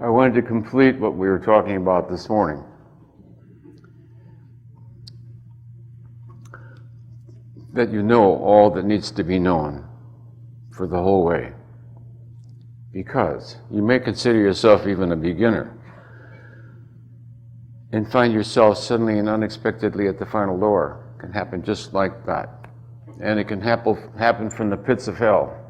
I wanted to complete what we were talking about this morning. That you know all that needs to be known for the whole way. Because you may consider yourself even a beginner and find yourself suddenly and unexpectedly at the final door. It can happen just like that. And it can happen from the pits of hell.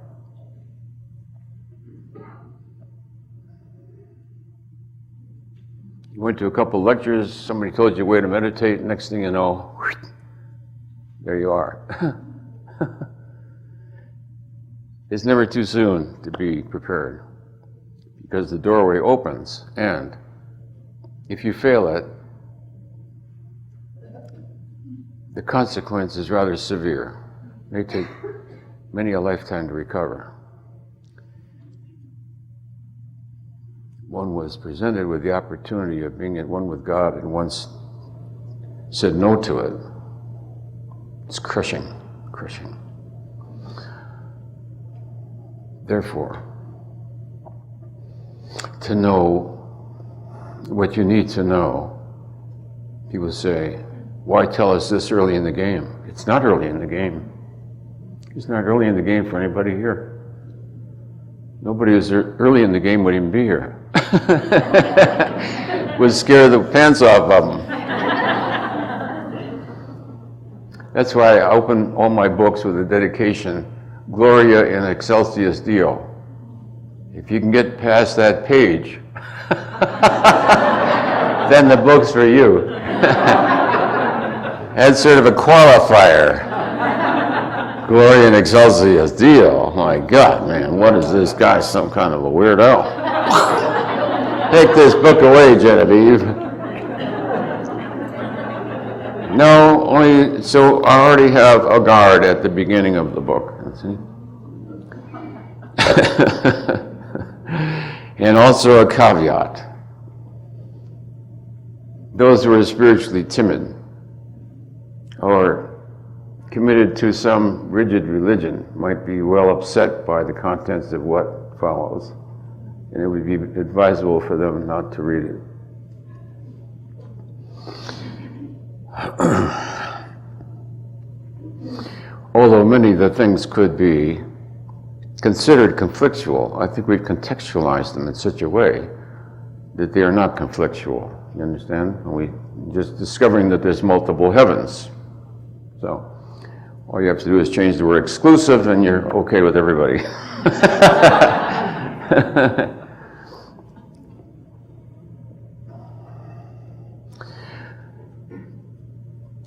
You went to a couple lectures, somebody told you a way to meditate, next thing you know, there you are. It's never too soon to be prepared, because the doorway opens, and if you fail it, the consequence is rather severe. It may take many a lifetime to recover. One was presented with the opportunity of being at one with God and once said no to it. It's crushing. Therefore, to know what you need to know, people say, why tell us this early in the game? It's not early in the game. It's not early in the game for anybody here. Nobody who's early in the game would even be here. Would scare the pants off of them. That's why I open all my books with a dedication, Gloria in Excelsis Deo. If you can get past that page, then the book's for you. That's sort of a qualifier. Gloria in Excelsis Deo. My God, man, what is this guy? Some kind of a weirdo? Take this book away, Genevieve. No, only so I already have a guard at the beginning of the book. See? And also a caveat. Those who are spiritually timid or committed to some rigid religion might be well upset by the contents of what follows, and it would be advisable for them not to read it. Although many of the things could be considered conflictual, I think we've contextualized them in such a way that they are not conflictual. You understand? And we just discovering that there's multiple heavens. So all you have to do is change the word exclusive and you're okay with everybody.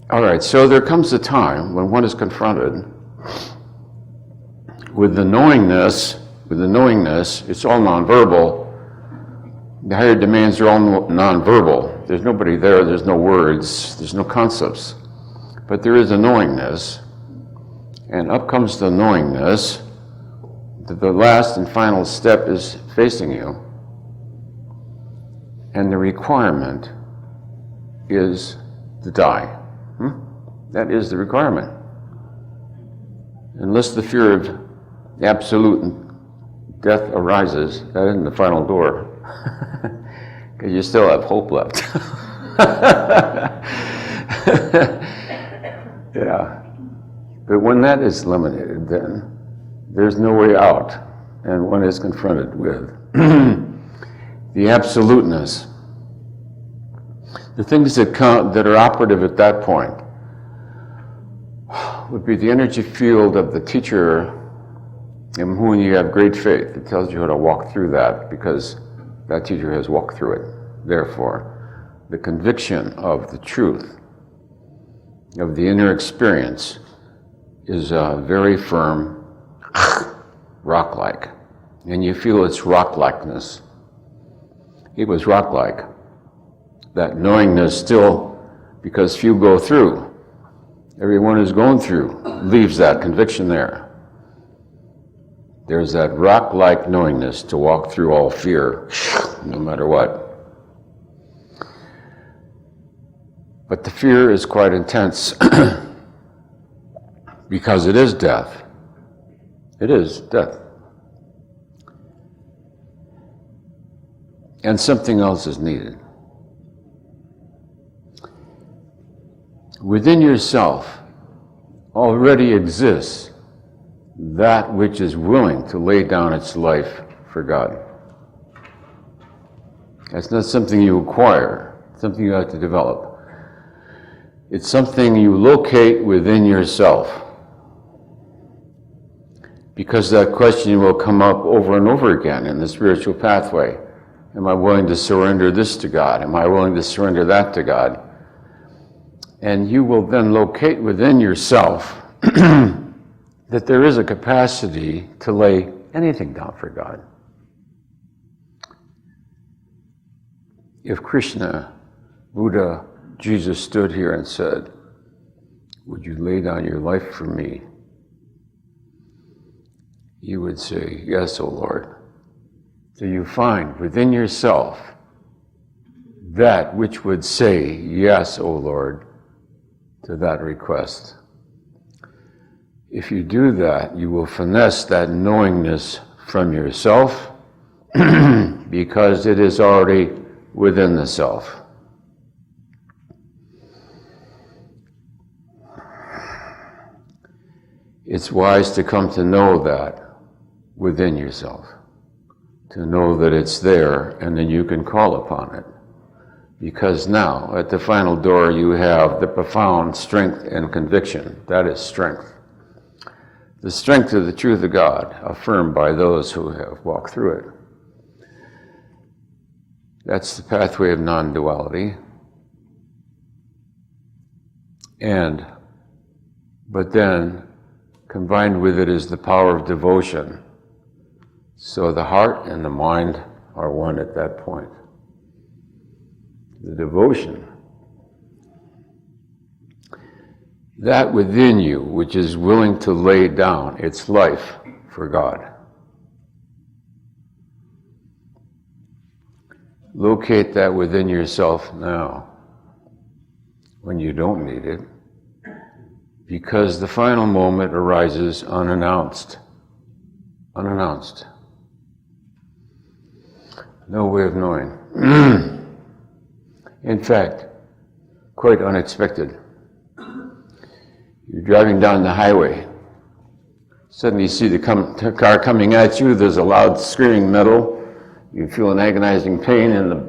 All right, so there comes a time when one is confronted with the knowingness, it's all nonverbal. The higher demands are all nonverbal. There's nobody there, there's no words, there's no concepts. But there is a knowingness, and up comes the knowingness that the last and final step is facing you. And the requirement is to die. That is the requirement. Unless the fear of absolute death arises, that isn't the final door. Because you still have hope left. Yeah. But when that is eliminated, then there's no way out, and one is confronted with the absoluteness. The things that are operative at that point would be the energy field of the teacher in whom you have great faith. It tells you how to walk through that because that teacher has walked through it. Therefore, the conviction of the truth, of the inner experience, is very firm, rock-like. And you feel its rock-likeness. It was rock-like. That knowingness still, because few go through, everyone who's going through leaves that conviction there. There's that rock-like knowingness to walk through all fear, no matter what. But the fear is quite intense because it is death. It is death. and something else is needed. Within yourself already exists that which is willing to lay down its life for God. That's not something you acquire, something you have to develop. It's something you locate within yourself. Because that question will come up over and over again in the spiritual pathway. Am I willing to surrender this to God? Am I willing to surrender that to God? And you will then locate within yourself that there is a capacity to lay anything down for God. If Krishna, Buddha, Jesus stood here and said, "Would you lay down your life for me?" you would say, "Yes, O Lord." So you find within yourself that which would say, "Yes, O Lord," to that request. If you do that, you will finesse that knowingness from yourself because it is already within the self. It's wise to come to know that within yourself, to know that it's there, and then you can call upon it. Because now, at the final door, you have the profound strength and conviction. That is strength. The strength of the truth of God, affirmed by those who have walked through it. That's the pathway of non-duality. But then, combined with it is the power of devotion. So the heart and the mind are one at that point. The devotion, that within you which is willing to lay down its life for God. Locate that within yourself now, when you don't need it, because the final moment arises unannounced. Unannounced. No way of knowing. In fact, quite unexpected. You're driving down the highway. Suddenly you see the car coming at you. There's a loud screaming metal. You feel an agonizing pain in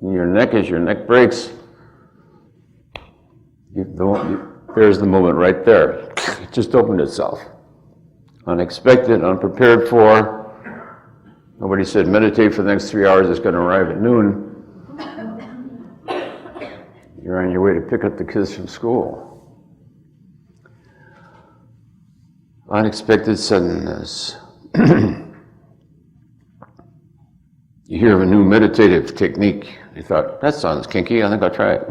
your neck as your neck breaks. There's the moment right there. It just opened itself. Unexpected, unprepared for. Nobody said meditate for the next 3 hours. It's going to arrive at noon. You're on your way to pick up the kids from school. Unexpected suddenness. You hear of a new meditative technique. You thought, that sounds kinky, I think I'll try it.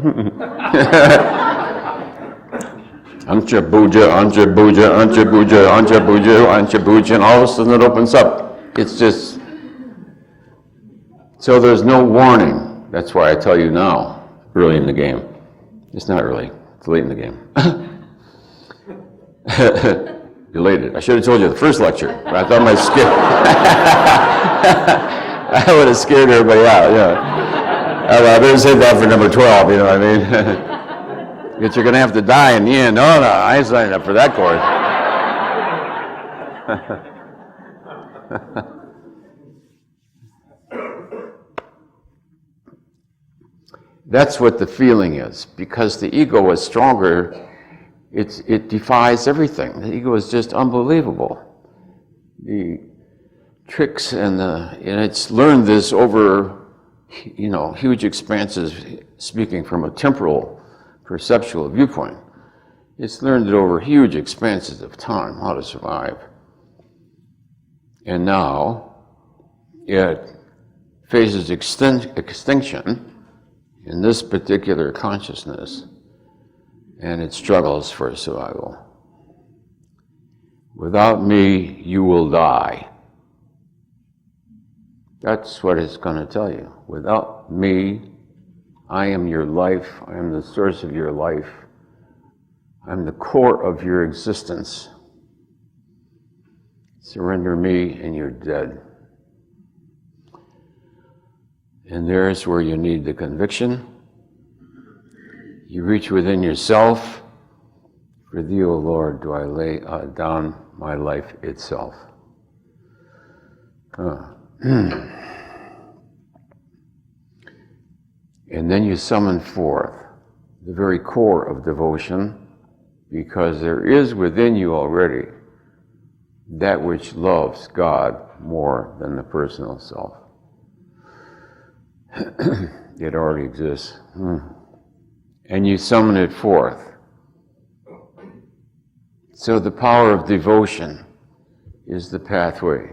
Ancha Buja, Ancha Buja, Ancha Buja, Ancha Buja, Ancha Buja, and all of a sudden it opens up. It's just, so there's no warning. That's why I tell you now, early in the game. It's not early, it's late in the game. Elated. I should have told you the first lecture, but I thought I might skip. I would have scared everybody out, yeah. I better save that for number 12, you know what I mean? But you're going to have to die in the end. No, I ain't signing up for that course. That's what the feeling is. Because the ego is stronger, it defies everything. The ego is just unbelievable. The tricks and it's learned this over, huge expanses, speaking from a temporal, perceptual viewpoint. It's learned it over huge expanses of time, how to survive. And now, it faces extinction in this particular consciousness, and it struggles for survival. Without me, you will die. That's what it's going to tell you. Without me, I am your life. I am the source of your life. I'm the core of your existence. Surrender me and you're dead. And there's where you need the conviction. You reach within yourself. For thee, O Lord, do I lay down my life itself. And then you summon forth the very core of devotion, because there is within you already that which loves God more than the personal self. It already exists. And you summon it forth. So the power of devotion is the pathway